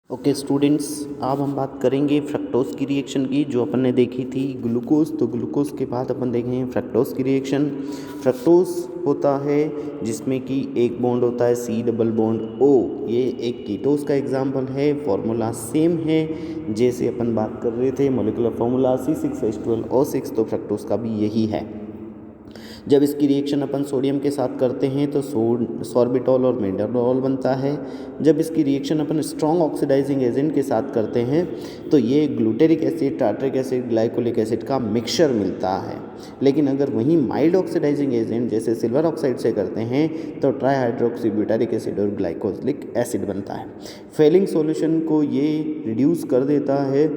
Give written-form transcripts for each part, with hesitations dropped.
Okay students, अब हम बात करेंगे फ्रक्टोज की रिएक्शन की जो अपन ने देखी थी ग्लूकोज। तो ग्लूकोज के बाद अपन देखेंगे फ्रक्टोज की रिएक्शन। फ्रक्टोज होता है जिसमें कि एक बॉन्ड होता है सी डबल बॉन्ड ओ। ये एक कीटोज का एग्जाम्पल है। फॉर्मूला सेम है जैसे अपन बात कर रहे थे, मोलिकुलर फॉर्मूला C6H12O6। तो फ्रक्टोज का भी यही है। जब इसकी रिएक्शन अपन सोडियम के साथ करते हैं तो सॉर्बिटॉल और मेंडानोल बनता है। जब इसकी रिएक्शन अपन स्ट्रॉन्ग ऑक्सीडाइजिंग एजेंट के साथ करते हैं तो ये glutaric acid, tartaric acid, glycolic acid का मिक्सचर मिलता है। लेकिन अगर वहीं माइल्ड ऑक्सीडाइजिंग एजेंट जैसे सिल्वर ऑक्साइड से करते हैं तो ट्राईहाइड्रोक्सीब्यूटारिक एसिड और ग्लाइकोलिक एसिड बनता है। फेलिंग सॉल्यूशन को ये रिड्यूस कर देता है,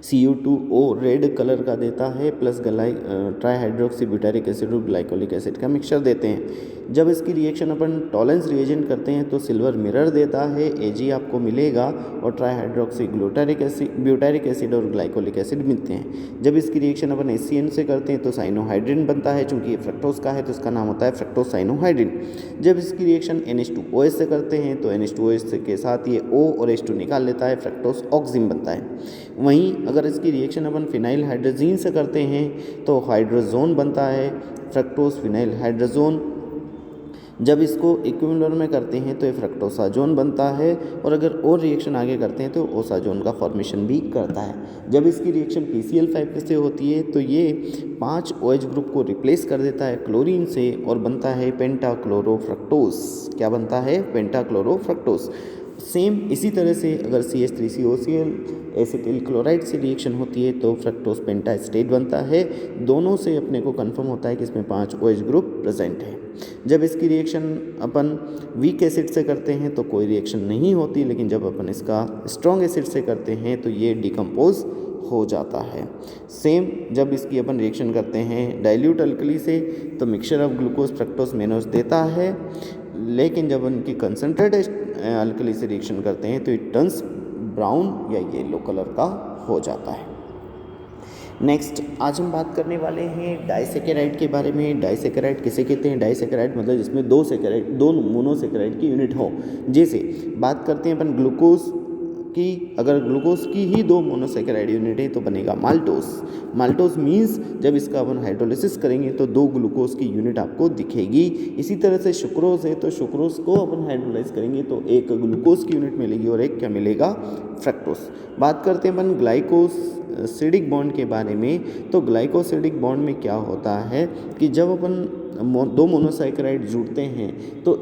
CO2O रेड कलर का देता है, प्लस ट्राईहाइड्रोक्सीब्यूटारिक एसिड और ग्लाइकोलिक एसिड का मिक्सचर देते हैं। जब इसकी रिएक्शन अपन टॉलेंस रिएजेंट करते हैं तो सिल्वर मिरर देता है, Ag आपको मिलेगा और ब्यूटारिक एसिड और ग्लाइकोलिक एसिड मिलते हैं। जब इसकी रिएक्शन अपन HCN से करते हैं तो साइनोहाइड्रिन बनता है। चूँकि ये फ्रक्टोज का है तो इसका नाम होता है फ्रक्टोज साइनोहाइड्रिन। जब इसकी रिएक्शन NH2OH से करते हैं तो NH2OH के साथ ये O और H2 निकाल लेता है, फ्रक्टोज ऑक्सिम बनता है। वहीं अगर इसकी रिएक्शन अपन फिनाइल हाइड्रोजीन से करते हैं तो हाइड्रोजोन बनता है, फ्रक्टोज फिनाइल हाइड्रोजोन। जब इसको इक्विलिब्रियम में करते हैं तो ये फ्रक्टोसाजोन बनता है, और अगर और रिएक्शन आगे करते हैं तो ओसाजोन का फॉर्मेशन भी करता है। जब इसकी रिएक्शन PCl5 से होती है तो ये 5 OH ग्रुप को रिप्लेस कर देता है क्लोरीन से और बनता है पेंटाक्लोरोफ्रक्टोज। क्या बनता है? पेंटाक्लोरोफ्रक्टोज। सेम इसी तरह से अगर CH3COCl एसिटिल क्लोराइड से रिएक्शन होती है तो फ्रक्टोज पेंटास्टेट बनता है। दोनों से अपने को कंफर्म होता है कि इसमें 5 OH ग्रुप प्रेजेंट है। जब इसकी रिएक्शन अपन वीक एसिड से करते हैं तो कोई रिएक्शन नहीं होती, लेकिन जब अपन इसका स्ट्रॉन्ग एसिड से करते हैं तो ये डिकम्पोज हो जाता है। सेम जब इसकी अपन रिएक्शन करते हैं डाइल्यूट अल्कली से तो mixture of glucose fructose mannose देता है, लेकिन जब उनकी कंसनट्रेटेड अल्कली से रिएक्शन करते हैं तो इट टर्न्स ब्राउन या येलो कलर का हो जाता है। नेक्स्ट आज हम बात करने वाले हैं डाइसेकेराइड के बारे में। डाइसेकेराइड किसे कहते हैं? डाइसेकेराइड मतलब जिसमें दो मोनोसेकेराइड की यूनिट हो। जैसे बात करते हैं अपन ग्लूकोज की, अगर ग्लूकोज की ही 2 मोनोसेकेराइड यूनिट है तो बनेगा माल्टोज। माल्टोज मीन्स जब इसका अपन हाइड्रोलिसिस करेंगे तो 2 ग्लूकोज की यूनिट आपको दिखेगी। इसी तरह से सुक्रोज है तो सुक्रोज को अपन हाइड्रोलाइज करेंगे तो एक ग्लूकोज की यूनिट मिलेगी और एक क्या मिलेगा? फ्रक्टोज। बात करते हैं अपन ग्लाइकोसिडिक बॉन्ड के बारे में। तो ग्लाइकोसिडिक बॉन्ड में क्या होता है कि जब अपन 2 मोनोसेकेराइड जुड़ते हैं तो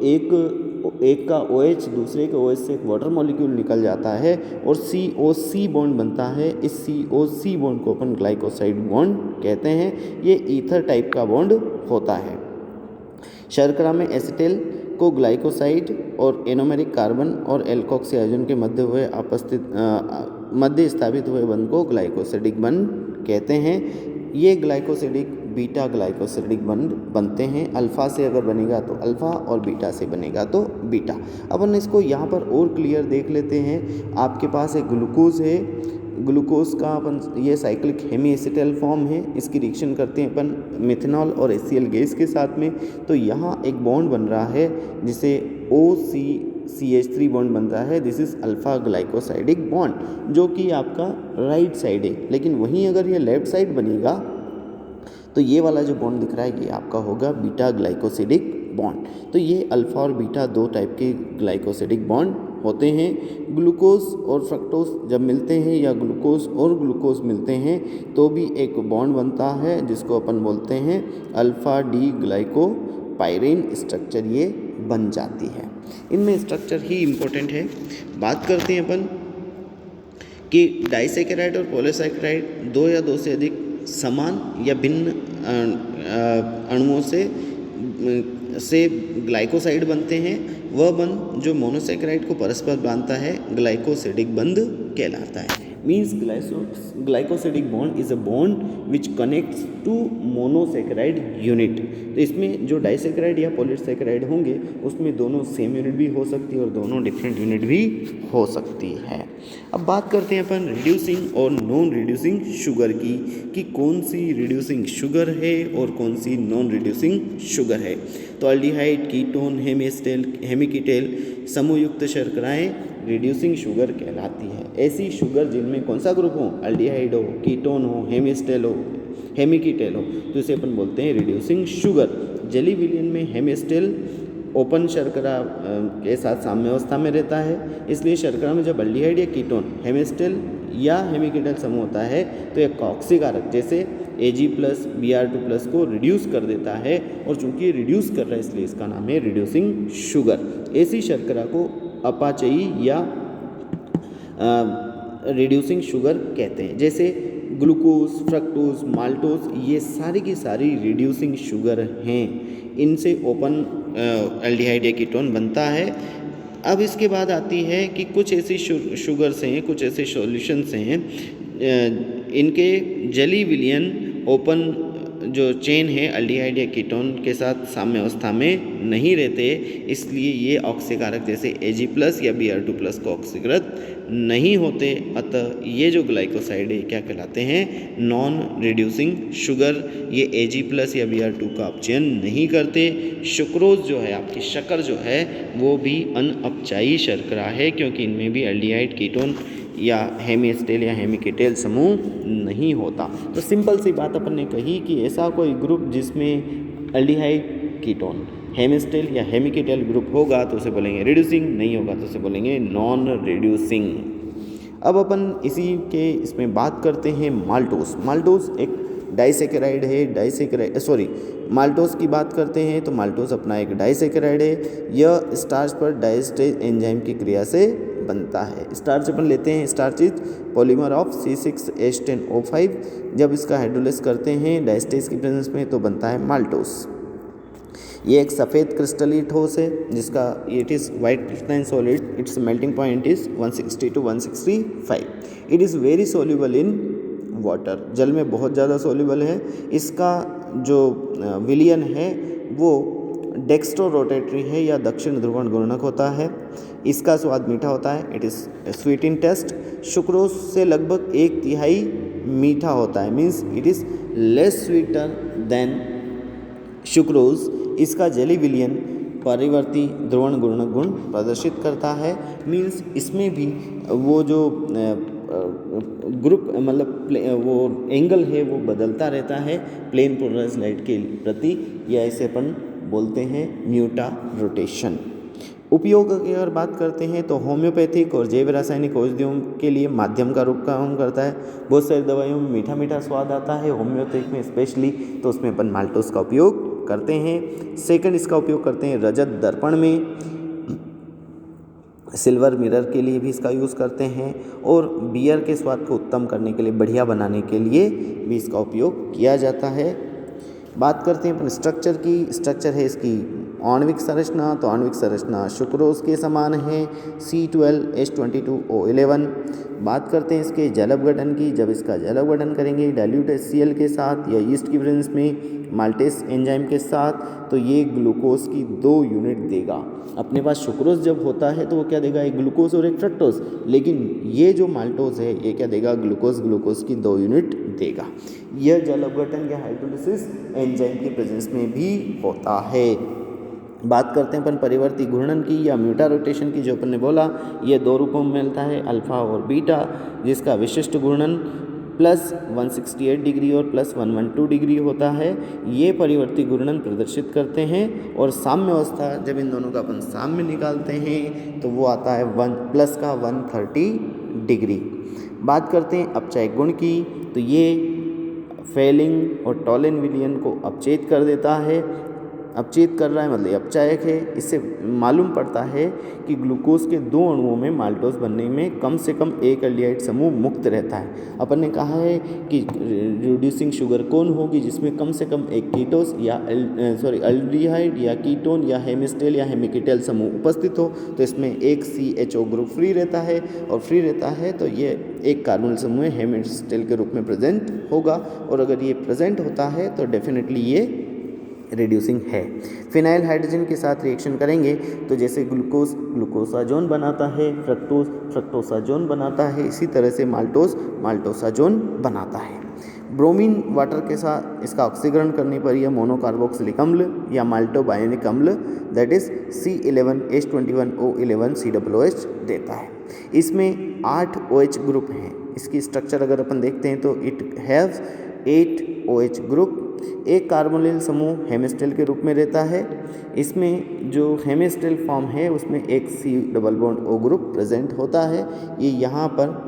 एक का OH दूसरे के OH से एक वाटर मॉलिक्यूल निकल जाता है और COC बॉन्ड बनता है। इस COC बॉन्ड को अपन ग्लाइकोसाइड बॉन्ड कहते हैं। ये ईथर टाइप का बॉन्ड होता है। शर्करा में एसिटिल को ग्लाइकोसाइड और एनोमेरिक कार्बन और एल्कोक्सी हाइड्रोजन के मध्य स्थापित हुए बंध को ग्लाइकोसिडिक बंध कहते हैं। ये ग्लाइकोसिडिक बीटा ग्लाइकोसिडिक बंध बनते हैं। अल्फ़ा से अगर बनेगा तो अल्फ़ा और बीटा से बनेगा तो बीटा। अपन इसको यहाँ पर और क्लियर देख लेते हैं। आपके पास एक ग्लूकोज है, ग्लूकोज का अपन ये साइक्लिक हेमी एसिटाइल फॉर्म है। इसकी रिएक्शन करते हैं अपन मिथेनॉल और HCl गैस के साथ में, तो यहाँ एक बॉन्ड बन रहा है जिसे OCCH3 बॉन्ड बन रहा है। This is alpha glycosidic bond जो कि आपका राइट साइड है। लेकिन वहीं अगर ये लेफ्ट साइड बनेगा तो ये वाला जो बॉन्ड दिख रहा है ये आपका होगा बीटा ग्लाइकोसिडिक बॉन्ड। तो ये अल्फ़ा और बीटा 2 टाइप के ग्लाइकोसिडिक बॉन्ड होते हैं। ग्लूकोज और फ्रक्टोज जब मिलते हैं या ग्लूकोज और ग्लूकोज मिलते हैं तो भी एक बॉन्ड बनता है जिसको अपन बोलते हैं अल्फ़ा डी ग्लाइकोपाइरिन स्ट्रक्चर ये बन जाती है। इनमें स्ट्रक्चर ही इम्पोर्टेंट है। बात करते हैं अपन कि डाइसेकेराइड और पॉलीसेकेराइड 2 या 2 से अधिक समान या भिन्न अणुओं से ग्लाइकोसाइड बनते हैं। वह बंध जो मोनोसेकेराइड को परस्पर बांधता है ग्लाइकोसिडिक बंध कहलाता है। Means glycosidic bond is a bond which connects two monosaccharide unit. तो इसमें जो डाइसेकेराइड या पॉलीसेकेराइड होंगे उसमें दोनों सेम यूनिट भी हो सकती है और दोनों डिफरेंट यूनिट भी हो सकती है। अब बात करते हैं अपन रिड्यूसिंग और नॉन रिड्यूसिंग शुगर की, कि कौन सी रिड्यूसिंग शुगर है और कौन सी नॉन रिड्यूसिंग शुगर है। तो अल्डिहाइड, कीटोन, हेमिकीटेल समूहयुक्त शर्कराएं रिड्यूसिंग शुगर कहलाती है। ऐसी शुगर जिनमें कौन सा ग्रुप हो, अल्डिहाइड हो, कीटोन हो, हेमिस्टेल हो, हेमिकीटेल हो, तो इसे अपन बोलते हैं रिड्यूसिंग शुगर। जेली विलियन में हेमिस्टेल ओपन शर्करा के साथ साम्य अवस्था में रहता है, इसलिए शर्करा में जब अल्डिहाइड या कीटोन हेमिस्टेल या हेमिकीटल समूह होता है तो एक कॉक्सीकारक जैसे Ag+, Br2+ को रिड्यूस कर देता है, और चूंकि ये रिड्यूस कर रहा है इसलिए इसका नाम है रिड्यूसिंग शुगर। ऐसी शर्करा को अपाचयी या रिड्यूसिंग शुगर कहते हैं। जैसे ग्लूकोज, फ्रक्टोज, माल्टोज, ये सारी की सारी रिड्यूसिंग शुगर हैं। इनसे ओपन एल्डिहाइड या कीटोन बनता है। अब इसके बाद आती है कि कुछ ऐसी शुगर्स हैं, कुछ ऐसे सॉल्यूशंस हैं, इनके जेली विलियन ओपन जो चेन है अल्डिहाइड या कीटोन के साथ साम्य अवस्था में नहीं रहते, इसलिए ये ऑक्सीकारक जैसे Ag+ या Br2+ को ऑक्सीकृत नहीं होते। अतः ये जो ग्लाइकोसाइड है क्या कहलाते हैं, नॉन रिड्यूसिंग शुगर। ये Ag+ या Br2 का अपचयन नहीं करते। सुक्रोज जो है, आपकी शक्कर जो है, वो भी अनअपचायी शर्करा है, क्योंकि इनमें भी अल्डिहाइड, कीटोन या हेमिस्टेल या हेमिकीटेल समूह नहीं होता। तो सिंपल सी बात अपन ने कही कि ऐसा कोई ग्रुप जिसमें अल्डिहाइड, कीटोन, हेमिस्टेल या हेमिकीटेल ग्रुप होगा तो उसे बोलेंगे रिड्यूसिंग, नहीं होगा तो उसे बोलेंगे नॉन रिड्यूसिंग। अब अपन इसी के इसमें बात करते हैं माल्टोस। माल्टोस एक डाइसेकेराइड है। माल्टोस की बात करते हैं तो माल्टोस अपना एक डाइसेकेराइड है। यह स्टार्च पर डायस्टेज एंजाइम की क्रिया से बनता है। स्टार्च अपन लेते हैं, starch is polymer of C6H10O5। जब इसका हाइड्रोलाइज करते हैं डायस्टेज की प्रेजेंस में तो बनता है माल्टोस। ये एक सफ़ेद क्रिस्टली ठोस है जिसका it is white crystalline solid, it's melting point is 160 to 165। It is very soluble in water, जल में बहुत ज़्यादा सोल्यूबल है। इसका जो विलियन है वो डेक्स्ट्रो रोटेटरी है या दक्षिण ध्रुवण गुणक होता है। इसका स्वाद मीठा होता है, it is sweet in taste. Sucrose से लगभग 1/3 मीठा होता है, means it is less sweeter than sucrose. इसका जेली विलियन परिवर्ती ध्रुवण गुणक गुण प्रदर्शित करता है, मीन्स इसमें भी वो जो ग्रुप मतलब वो एंगल है वो बदलता रहता है प्लेन पोलराइज्ड लाइट के प्रति, या इसे अपन बोलते हैं म्यूटा रोटेशन। उपयोग की अगर बात करते हैं तो होम्योपैथिक और जैव रासायनिक औषधियों के लिए माध्यम का रूप काम करता है। बहुत सारी दवाइयों में मीठा मीठा स्वाद आता है, होम्योपैथिक में स्पेशली, तो उसमें अपन माल्टोस का उपयोग करते हैं। सेकंड इसका उपयोग करते हैं रजत दर्पण में, सिल्वर मिरर के लिए भी इसका यूज़ करते हैं, और बियर के स्वाद को उत्तम करने के लिए, बढ़िया बनाने के लिए भी इसका उपयोग किया जाता है। बात करते हैं अपन स्ट्रक्चर की। स्ट्रक्चर है इसकी आणविक संरचना, तो आणविक संरचना सुक्रोज के समान है, C12H22O11। बात करते हैं इसके जल अपघटन की। जब इसका जल अपघटन करेंगे डाइल्यूट HCl के साथ या ईस्ट की प्रेजेंस में माल्टेस एंजाइम के साथ, तो ये ग्लूकोज की 2 यूनिट देगा। अपने पास सुक्रोज जब होता है तो वो क्या देगा, एक ग्लूकोज और एक फ्रक्टोज, लेकिन ये जो माल्टोज है ये क्या देगा, ग्लूकोज की 2 यूनिट देगा। यह जल अपघटन या हाइड्रोलिसिस एंजाइम की प्रेजेंस में भी होता है। बात करते हैं अपन परिवर्ती घूर्णन की या म्यूटा रोटेशन की। जो अपन ने बोला ये 2 रूपों में मिलता है, अल्फा और बीटा, जिसका विशिष्ट घूर्णन +168 डिग्री और +112 डिग्री होता है। ये परिवर्ती घूर्णन प्रदर्शित करते हैं, और साम्य अवस्था जब इन दोनों का अपन साम्य निकालते हैं तो वो आता है +130 डिग्री। बात करते हैं अपचय गुण की, तो ये फेलिंग और टॉलिन विलियन को अपचेत कर देता है। अपचेत कर रहा है मतलब अपचायक है। इससे मालूम पड़ता है कि ग्लूकोज के 2 अणुओं में माल्टोस बनने में कम से कम एक अल्डिहाइड समूह मुक्त रहता है। अपन ने कहा है कि रिड्यूसिंग शुगर कौन होगी, जिसमें कम से कम एक कीटोस या अल्डिहाइड या कीटोन या हेमिस्टेल या हेमिकीटेल समूह उपस्थित हो, तो इसमें एक CHO ग्रुप फ्री रहता है, और फ्री रहता है तो ये एक कार्बोनिल समूह हेमिस्टेल के रूप में प्रेजेंट होगा, और अगर ये प्रेजेंट होता है तो डेफिनेटली ये रिड्यूसिंग है। फिनाइल हाइड्रोजन के साथ रिएक्शन करेंगे तो जैसे ग्लूकोज ग्लूकोसाजोन बनाता है, फ्रक्टोज फ्रक्टोसाजोन बनाता है, इसी तरह से माल्टोस माल्टोसाजोन बनाता है। ब्रोमीन वाटर के साथ इसका ऑक्सीकरण करने पर यह मोनोकार्बोक्सिलिक अम्ल या माल्टोबायोनिक अम्ल दैट इज C11H21O11 COOH देता है। इसमें 8 OH ग्रुप हैं। इसकी स्ट्रक्चर अगर अपन देखते हैं तो इट हैव्स 8 OH ग्रुप। एक कार्बोनिल समूह हेमिस्टेल के रूप में रहता है। इसमें जो हेमिस्टेल फॉर्म है उसमें एक C double bond O group present होता है। ये यहाँ पर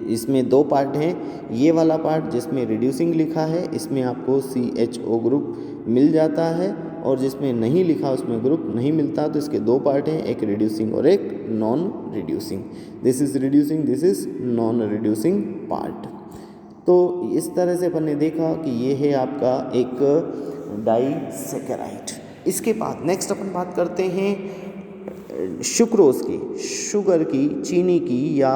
इसमें 2 पार्ट हैं। ये वाला पार्ट जिसमें रिड्यूसिंग लिखा है इसमें आपको CHO ग्रुप मिल जाता है, और जिसमें नहीं लिखा उसमें ग्रुप नहीं मिलता। तो इसके 2 पार्ट हैं, एक रिड्यूसिंग और एक non reducing. This is reducing, this is non reducing part. तो इस तरह से अपन ने देखा कि ये है आपका एक डाइसैकेराइड। इसके बाद नेक्स्ट अपन बात करते हैं सुक्रोज की, शुगर की, चीनी की या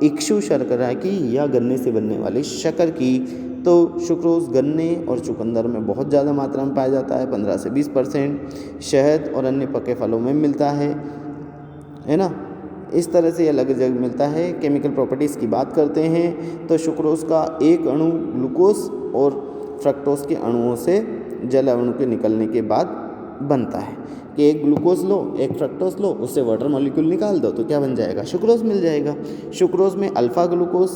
इक्षु शर्करा की या गन्ने से बनने वाली शक्कर की। तो सुक्रोज गन्ने और चुकंदर में बहुत ज़्यादा मात्रा में पाया जाता है, 15 से 20%। शहद और अन्य पके फलों में मिलता है ना। इस तरह से अलग जगह मिलता है। केमिकल प्रॉपर्टीज़ की बात करते हैं तो सुक्रोज का एक अणु ग्लूकोज और फ्रक्टोज के अणुओं से जल अणु के निकलने के बाद बनता है कि एक ग्लूकोज लो, एक फ्रक्टोज लो, उससे वाटर मॉलिक्यूल निकाल दो तो क्या बन जाएगा, सुक्रोज मिल जाएगा। सुक्रोज में अल्फा ग्लूकोज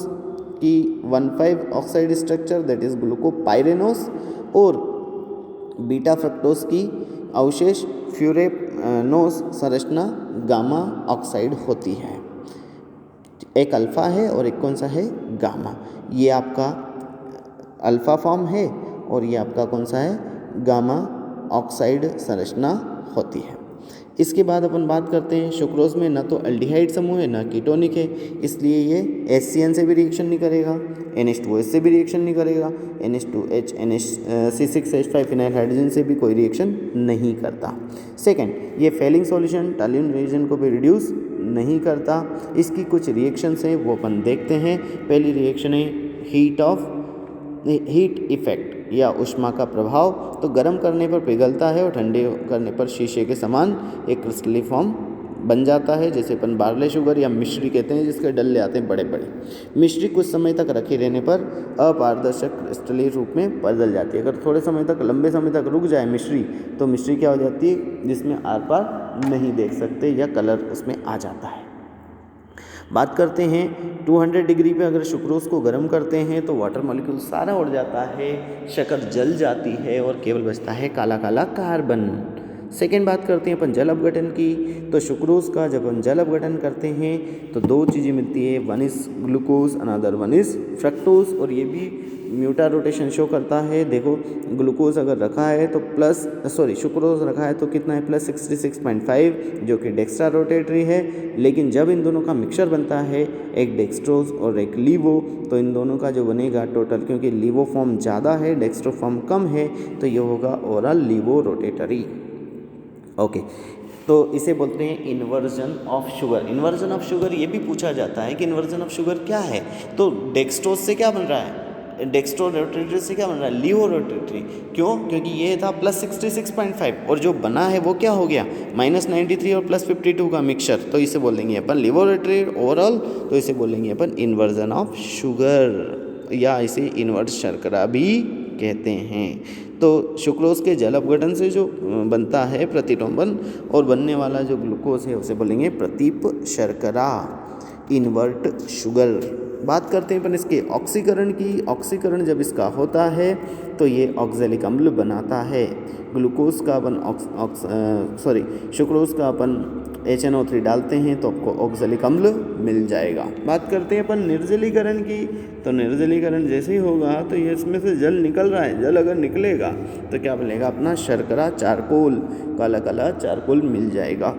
की 1,5 ऑक्साइड स्ट्रक्चर दैट इज ग्लूकोपाइरेनोस और बीटा फ्रक्टोज की अवशेष फ्यूरेनोस संरचना गामा ऑक्साइड होती है। एक अल्फा है और एक कौन सा है, गामा। ये आपका अल्फा फॉर्म है और ये आपका कौन सा है, गामा ऑक्साइड संरचना होती है। इसके बाद अपन बात करते हैं सुक्रोज में न तो एल्डिहाइड समूह है न कीटोनिक है, इसलिए ये HCN से भी रिएक्शन नहीं करेगा, NH2OH से भी रिएक्शन नहीं करेगा, NH2H C6H5 फिनाइल हाइड्रोजन से भी कोई रिएक्शन नहीं करता। सेकंड, ये फेलिंग सॉल्यूशन टॉल्यून रिएक्शन को भी रिड्यूस नहीं करता। इसकी कुछ रिएक्शंस हैं वो अपन देखते हैं। पहली रिएक्शन है हीट इफेक्ट या ऊष्मा का प्रभाव। तो गर्म करने पर पिघलता है और ठंडे करने पर शीशे के समान एक क्रिस्टलीय फॉर्म बन जाता है, जैसे अपन बार्ले शुगर या मिश्री कहते हैं, जिसके डल्ले आते हैं बड़े बड़े। मिश्री कुछ समय तक रखे रहने पर अपारदर्शक क्रिस्टलीय रूप में बदल जाती है। अगर थोड़े समय तक, लंबे समय तक रुक जाए मिश्री, तो मिश्री क्या हो जाती है, जिसमें आर पार नहीं देख सकते या कलर उसमें आ जाता है। बात करते हैं 200 डिग्री पे अगर सुक्रोज को गर्म करते हैं तो वाटर मॉलिक्यूल सारा उड़ जाता है, शक्कर जल जाती है और केवल बचता है काला काला कार्बन। सेकेंड बात करते हैं अपन जल अपघटन की। तो सुक्रोज का जब हम जल अपघटन करते हैं तो 2 चीज़ें मिलती है, one is glucose, another one is fructose. और ये भी म्यूटा रोटेशन शो करता है। देखो ग्लूकोज अगर रखा है तो सुक्रोज रखा है तो कितना है, +66.5 जो कि डेक्स्ट्रा रोटेटरी है। लेकिन जब इन दोनों का मिक्सचर बनता है, एक डेक्स्ट्रोज और एक लीवो, तो इन दोनों का जो बनेगा टोटल, क्योंकि लीवो फॉर्म ज़्यादा है, डेक्स्ट्रो फॉर्म कम है, तो ये होगा ओरल लीवो रोटेटरी। ओके, तो इसे बोलते हैं inversion of sugar. Inversion of sugar ये भी पूछा जाता है कि इन्वर्जन ऑफ शुगर क्या है। तो डेक्स्ट्रोज से क्या बन रहा है, डेक्स्ट्रो रोटेटरी से क्या बन रहा है, लीवो रोटेटरी। क्यों, क्योंकि ये था +66.5 और जो बना है वो क्या हो गया, -93 और +52 का मिक्सचर। तो इसे बोलेंगे अपन लीवो रोटेटरी ओवरऑल। तो इसे बोलेंगे अपन इन्वर्जन ऑफ शुगर या इसे इन्वर्ट शर्करा भी कहते हैं। तो सुक्रोज के जल अपघटन से जो बनता है प्रतिटोंबन और बनने वाला जो ग्लूकोज है उसे बोलेंगे प्रतीप शर्करा, इन्वर्ट शुगर। बात करते हैं अपन इसके ऑक्सीकरण की। ऑक्सीकरण जब इसका होता है तो ये ऑक्जेलिक अम्ल बनाता है। ग्लूकोज का अपन सुक्रोज का अपन HNO3 डालते हैं तो आपको ऑक्जेलिक अम्ल मिल जाएगा। बात करते हैं अपन निर्जलीकरण की। तो निर्जलीकरण जैसे ही होगा तो ये इसमें से जल निकल रहा है, जल अगर निकलेगा तो क्या बनेगा, अपना शर्करा चारकोल, काला काला चारकोल मिल जाएगा।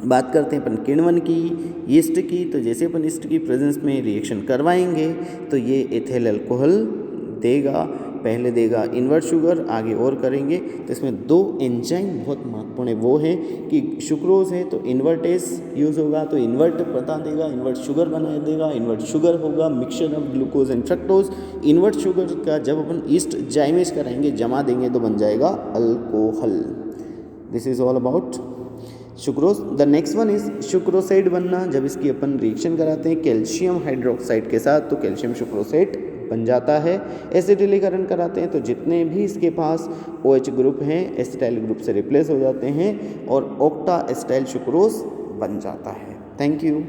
बात करते हैं अपन किण्वन की, यीस्ट की। तो जैसे अपन यीस्ट की प्रेजेंस में रिएक्शन करवाएंगे तो ये एथिल अल्कोहल देगा। पहले देगा इन्वर्ट शुगर, आगे और करेंगे। तो इसमें 2 एंजाइम बहुत महत्वपूर्ण है, वो है कि सुक्रोज है तो इन्वर्टेज यूज़ होगा तो इन्वर्ट बता देगा, इन्वर्ट शुगर बना देगा। इन्वर्ट शुगर होगा mixture of glucose and fructose. Invert sugar का जब अपन ईस्ट जाइमेज कराएंगे, जमा देंगे, तो बन जाएगा alcohol. This is all about sucrose. The next one is sucroside बनना। जब इसकी अपन रिएक्शन कराते हैं कैल्शियम हाइड्रोक्साइड के साथ तो कैल्शियम सुक्रोसाइड बन जाता है। एसिटिलीकरण कराते हैं तो जितने भी इसके पास OH ग्रुप हैं एसिटाइल ग्रुप से रिप्लेस हो जाते हैं और ऑक्टा एसिटाइल सुक्रोज बन जाता है। Thank you.